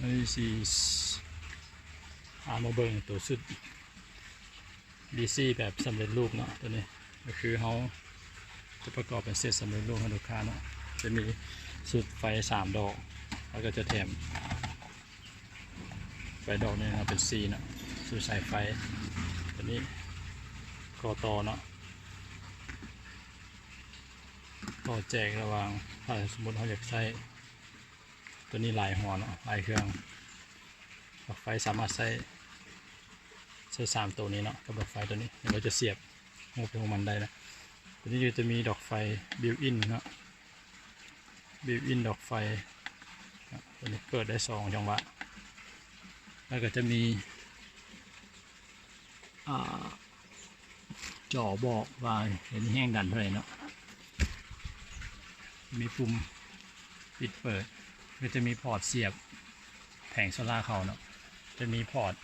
นี่สิมาเบิ่งตัวสุด DC แบบสำเร็จรูปเนาะตัวนี้ก็คือเขาจะประกอบเป็นเซตสำเร็จรูปให้ลูกค้าเนาะจะมีสุดไฟ3 ดอกแล้วก็จะแถมไฟดอกนี้นะเป็น C เนาะสุดสายไฟตัวนี้กอต่อเนาะต่อแจกระหว่างถ้าสมมติเขาอยากใช้ตัวนี้หลายหัวเนาะหลายเครื่องไฟสามารถใช้3 ตัวนี้เนาะกับดอกไฟตัวนี้เราจะเสียบหัวไปหัวมันได้นะตัวนี้จะมีดอกไฟบิวอินเนาะบิวอินดอกไฟตัวนี้เปิดได้2 จังหวะแล้วก็จะมีจอบอกว่าเห็นแห้งดันเท่าไหร่เนาะมีปุ่มปิดเปิดก็จะมีพอร์ตเสียบแผงโซล่าเขาเนาะจะมีพอร์ต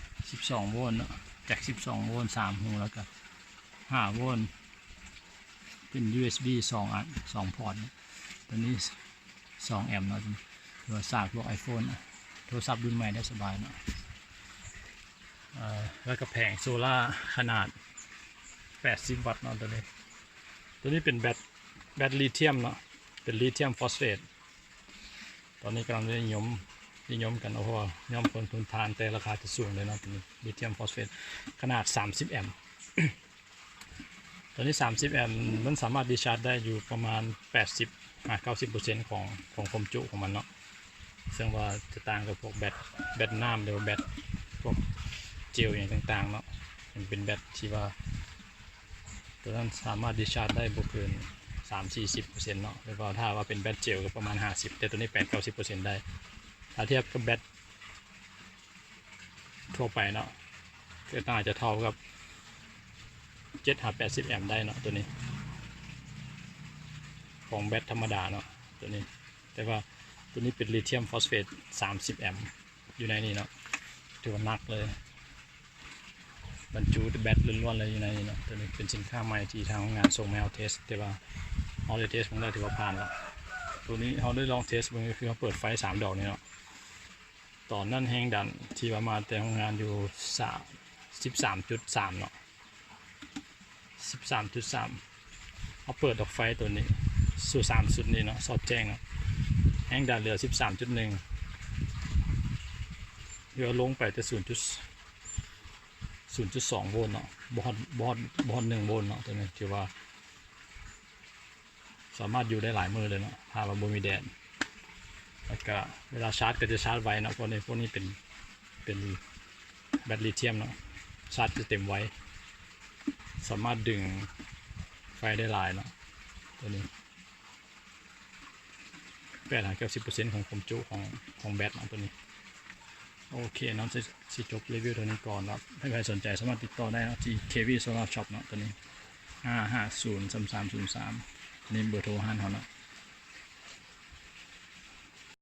12 โวลต์เนาะจาก12 โวลต์3 หูแล้วก็5 โวลต์เป็น USB 2 อัน2 พอร์ตตัวนี้2 แอมป์เนาะโทรศัพท์พวก iPhone โทรศัพท์รุ่นใหม่ได้สบายเนาะแล้วก็แผงโซล่าขนาด80 วัตต์เนาะตัวนี้เป็นแบตลิเธียมเนาะเป็นลิเธียมฟอสเฟตตอนนี้กำลังนิยมกันเพราะว่าย่อมคนทนทานแต่ราคาจะสูงเลยเนาะเป็นลิเธียมฟอสเฟตขนาด30 แอมป์ ตอนนี้30 แอมป์มันสามารถดีชาร์จได้อยู่ประมาณ 80-90% ของความจุของมันเนาะซึ่งว่าจะต่างกับพวกแบตน้ำหรือแบตพวกเจลอย่างต่างๆเนาะมันเป็นแบตที่ว่าตัวนั้นสามารถดีชาร์จได้บ่เกิน 30-40% เนาะหรือว่าถ้าว่าเป็นแบตเจลก็ประมาณ50แต่ตัวนี้ 80-90% ได้ถ้าเทียบกับแบตทั่วไปเนาะก็น่าจะเท่ากับ7-80 แอมป์ได้เนาะตัวนี้ของแบตธรรมดาเนาะตัวนี้แต่ว่าตัวนี้เป็นลิเธียมฟอสเฟต30 แอมป์อยู่ในนี้เนาะถือว่าหนักเลยบรรจุแบตล้วนๆเลยอยู่ในนี้เนาะตัวนี้เป็นสินค้าใหม่ที่ทางงานส่งมาเอาเทสแต่ว่าเอาเลยเทสของเราถือว่าผ่านแล้วตัวนี้เขาได้ลองเทสมันก็คือเขาเปิดไฟ3 ดอกนี่เนาะตอนนั้นแห้งดันที่ประมาณแต่ของงานอยู่13.3 เนาะ13.3เขาเปิดดอกไฟตัวนี้สู่3 สุดนี้เนาะสอดแจ้งเนาะแห้งดันเหลือ 13.1 เหลือลงไปแต่0.2 โวลต์เนาะบอด1 โวลต์เนาะตัวนี้ถือว่าสามารถอยู่ได้หลายมือเลยเนาะถ้าว่าบ่มีแดดแล้วก็เวลาชาร์จก็จะชาร์จไวเนาะเพราะในพวกนี้เป็นแบตลิเธียมเนาะชาร์จจะเต็มไวสามารถดึงไฟได้หลายเนาะตัวนี้80-90% ของความจุของแบตเนาะตัวนี้โอเคน้องจะจบรีวิวตัวนี้ก่อนครับถ้าใครสนใจสามารถติดต่อได้นะที่ KV Solar Shop เนาะตัวนี้550-3303นี่เบอร์โทรห้านเขาเนาะ